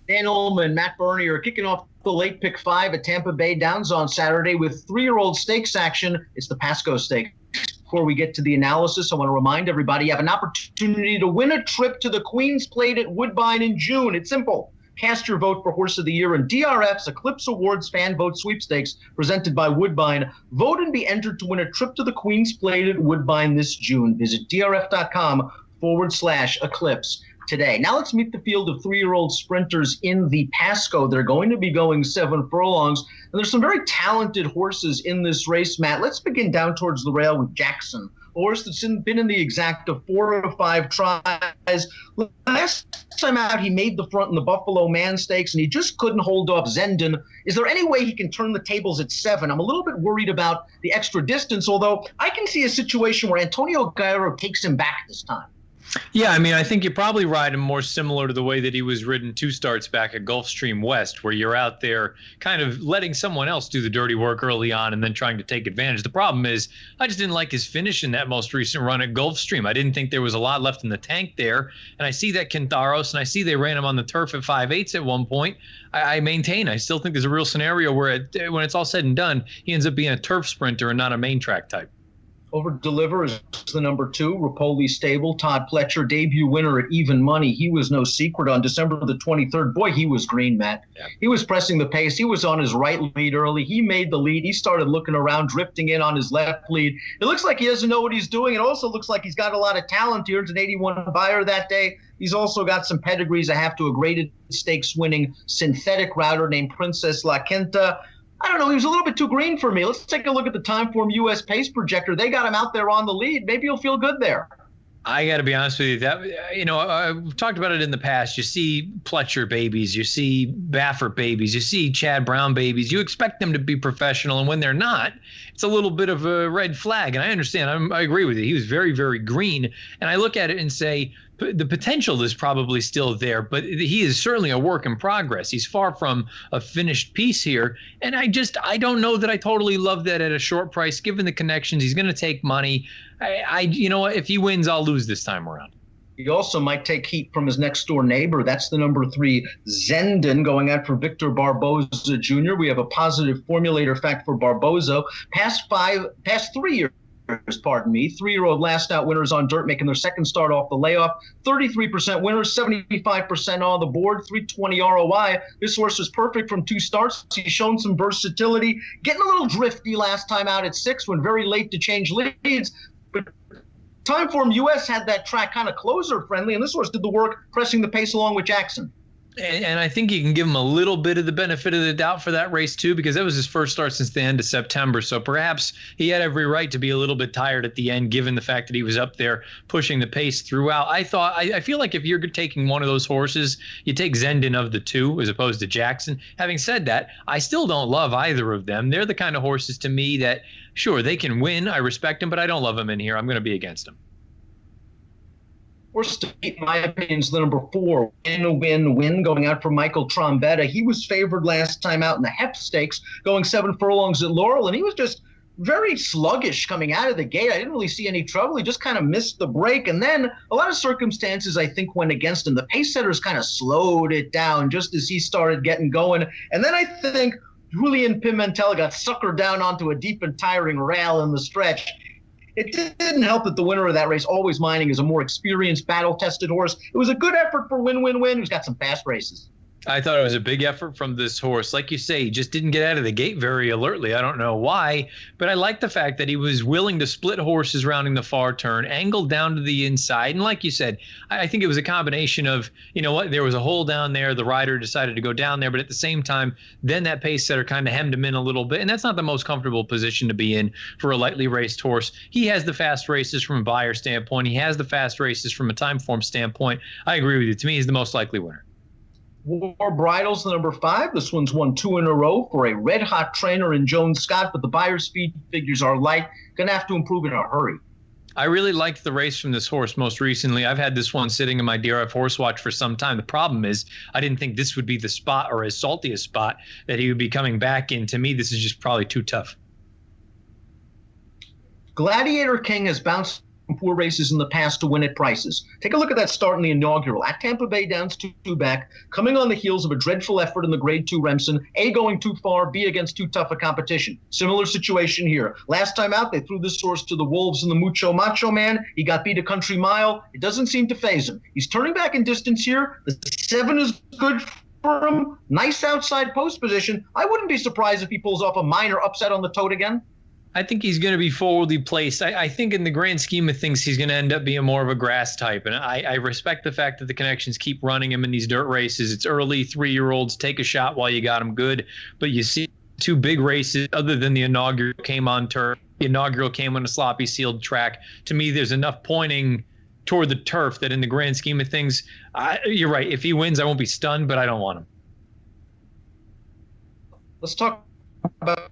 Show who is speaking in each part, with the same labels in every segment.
Speaker 1: Dan Illman, Matt Burney are kicking off the late pick 5 at Tampa Bay Downs on Saturday with 3-year-old stakes action. It's the Pasco Stakes. Before we get to the analysis, I want to remind everybody you have an opportunity to win a trip to the Queen's Plate at Woodbine in June. It's simple. Cast your vote for Horse of the Year in DRF's Eclipse Awards Fan Vote Sweepstakes presented by Woodbine. Vote and be entered to win a trip to the Queen's Plate at Woodbine this June. Visit drf.com/eclipse today. Now let's meet the field of 3-year-old sprinters in the Pasco. They're going to be going 7 furlongs. And there's some very talented horses in this race, Matt. Let's begin down towards the rail with Jackson, a horse that's been in the exact of 4 out of 5 tries. Last time out, he made the front in the Buffalo Man Stakes, and he just couldn't hold off Zenden. Is there any way he can turn the tables at 7? I'm a little bit worried about the extra distance, although I can see a situation where Antonio Guerrero takes him back this time.
Speaker 2: Yeah, I mean, I think you probably ride him more similar to the way that he was ridden 2 starts back at Gulfstream West, where you're out there kind of letting someone else do the dirty work early on and then trying to take advantage. The problem is I just didn't like his finish in that most recent run at Gulfstream. I didn't think there was a lot left in the tank there. And I see that Quintaros, and I see they ran him on the turf at 5/8 at one point. I maintain, I still think there's a real scenario where when it's all said and done, he ends up being a turf sprinter and not a main track type.
Speaker 1: Over deliver is the number 2, Rapoli Stable. Todd Pletcher, debut winner at even money. He was no secret on December the 23rd. Boy, he was green, Matt. Yeah. He was pressing the pace. He was on his right lead early. He made the lead. He started looking around, drifting in on his left lead. It looks like he doesn't know what he's doing. It also looks like he's got a lot of talent. He earned an 81 buyer that day. He's also got some pedigrees. I have to a graded stakes winning synthetic router named Princess La Quinta. I don't know. He was a little bit too green for me. Let's take a look at the Timeform US Pace Projector. They got him out there on the lead. Maybe you'll feel good there.
Speaker 2: I got to be honest with you. That I've talked about it in the past. You see Pletcher babies, you see Baffert babies, you see Chad Brown babies. You expect them to be professional, and when they're not, it's a little bit of a red flag. And I understand. I agree with you. He was very, very green, and I look at it and say the potential is probably still there, but he is certainly a work in progress. He's far from a finished piece here, and I don't know that I totally love that at a short price. Given the connections, he's going to take money. You know what? If he wins, I'll lose this time around.
Speaker 1: He also might take heat from his next door neighbor. That's the number 3, Zenden, going out for Victor Barboza Jr. We have a positive formulator fact for Barboza. Past 3 years. 3-year-old last out winners on dirt making their second start off the layoff. 33% winners, 75% on the board, 320 ROI. This horse was perfect from 2 starts. He's shown some versatility, getting a little drifty last time out at 6 when very late to change leads. But Timeform US had that track kind of closer friendly, and this horse did the work pressing the pace along with Jackson.
Speaker 2: And I think you can give him a little bit of the benefit of the doubt for that race, too, because that was his first start since the end of September. So perhaps he had every right to be a little bit tired at the end, given the fact that he was up there pushing the pace throughout. I feel like if you're taking one of those horses, you take Zenden of the 2 as opposed to Jackson. Having said that, I still don't love either of them. They're the kind of horses to me that, sure, they can win. I respect them, but I don't love them in here. I'm going to be against them.
Speaker 1: Horse to beat, in my opinion, is the number 4, Win, going out for Michael Trombetta. He was favored last time out in the Hep Stakes, going 7 furlongs at Laurel, and he was just very sluggish coming out of the gate. I didn't really see any trouble. He just kind of missed the break, and then a lot of circumstances, I think, went against him. The pace setters kind of slowed it down just as he started getting going, and then I think Julian Pimentel got suckered down onto a deep and tiring rail in the stretch. It didn't help that the winner of that race, Always Mining, is a more experienced, battle-tested horse. It was a good effort for Win, who's got some fast races.
Speaker 2: I thought it was a big effort from this horse. Like you say, he just didn't get out of the gate very alertly. I don't know why, but I like the fact that he was willing to split horses rounding the far turn, angled down to the inside. And like you said, I think it was a combination of, you know what, there was a hole down there. The rider decided to go down there, but at the same time, then that pace setter kind of hemmed him in a little bit. And that's not the most comfortable position to be in for a lightly raced horse. He has the fast races from a buyer standpoint. He has the fast races from a Timeform standpoint. I agree with you. To me, he's the most likely winner.
Speaker 1: War Bridals, the number 5. This one's won 2 in a row for a red-hot trainer in Jones Scott, but the buyer's speed figures are light. Going to have to improve in a hurry.
Speaker 2: I really liked the race from this horse most recently. I've had this one sitting in my DRF Horse Watch for some time. The problem is I didn't think this would be the spot or as salty a spot that he would be coming back in. To me, this is just probably too tough.
Speaker 1: Gladiator King has bounced poor races in the past to win at prices. Take a look at that start in the inaugural. At Tampa Bay, Downs 2 back, coming on the heels of a dreadful effort in the Grade 2 Remsen, A, going too far, B, against too tough a competition. Similar situation here. Last time out, they threw this horse to the Wolves and the Mucho Macho Man. He got beat a country mile. It doesn't seem to faze him. He's turning back in distance here. The 7 is good for him. Nice outside post position. I wouldn't be surprised if he pulls off a minor upset on the tote again.
Speaker 2: I think he's going to be forwardly placed. I think in the grand scheme of things, he's going to end up being more of a grass type. And I respect the fact that the connections keep running him in these dirt races. It's early, 3-year-olds. Take a shot while you got him good. But you see 2 big races other than the inaugural came on turf. The inaugural came on a sloppy sealed track. To me, there's enough pointing toward the turf that in the grand scheme of things, you're right. If he wins, I won't be stunned, but I don't want him.
Speaker 1: Let's talk about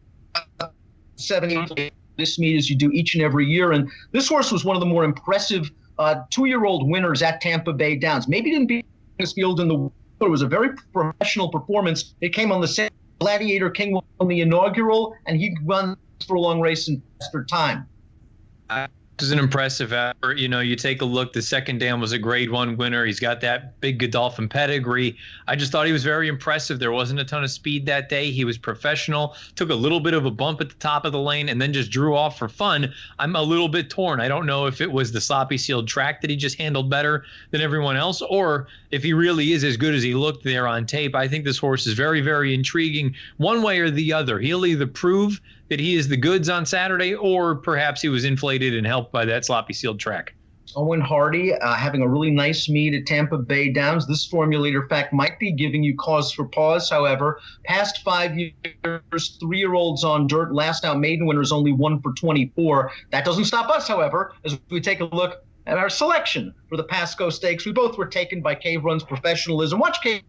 Speaker 1: 70 this meet as you do each and every year. And this horse was one of the more impressive 2-year-old winners at Tampa Bay Downs. Maybe didn't beat this field in the – it was a very professional performance. It came on the same Gladiator King on the inaugural, and he won for a long race in faster time.
Speaker 2: This is an impressive effort. You know, you take a look, the second dam was a Grade 1 winner. He's got that big Godolphin pedigree. I just thought he was very impressive. There wasn't a ton of speed that day. He was professional, took a little bit of a bump at the top of the lane, and then just drew off for fun. I'm a little bit torn. I don't know if it was the sloppy sealed track that he just handled better than everyone else, or if he really is as good as he looked there on tape. I think this horse is very, very intriguing one way or the other. He'll either prove that he is the goods on Saturday, or perhaps he was inflated and helped by that sloppy sealed track.
Speaker 1: Owen Hardy having a really nice meet at Tampa Bay Downs. This formulator fact might be giving you cause for pause, however. Past 5 years, 3-year-olds on dirt. Last out maiden winner is only 1 for 24. That doesn't stop us, however, as we take a look at our selection for the Pasco Stakes. We both were taken by Cave Run's professionalism. Watch Cave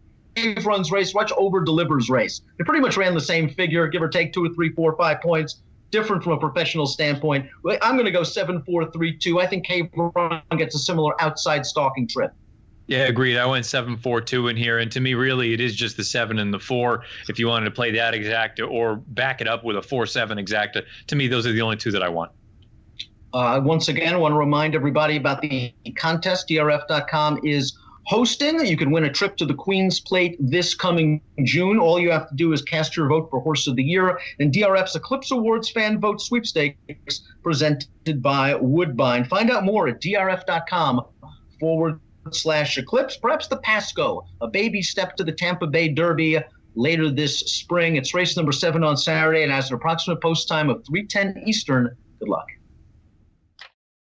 Speaker 1: Run's race, watch Over Delivers race. They pretty much ran the same figure, give or take 2 or 3, 4, 5 points. Different from a professional standpoint. I'm going to go 7-4-3-2. I think Cave Run gets a similar outside stalking trip.
Speaker 2: Yeah, agreed. I went 7-4-2 in here, and to me, really, it is just the 7 and the 4. If you wanted to play that exacta or back it up with a 4-7 exacta, to me, those are the only 2 that I want.
Speaker 1: Once again, I want to remind everybody about the contest. DRF.com is hosting. You can win a trip to the Queen's Plate this coming June. All you have to do is cast your vote for Horse of the Year. And DRF's Eclipse Awards Fan Vote Sweepstakes presented by Woodbine. Find out more at drf.com/Eclipse. Perhaps the Pasco, a baby step to the Tampa Bay Derby later this spring. It's race number 7 on Saturday and has an approximate post time of 3:10 Eastern. Good luck.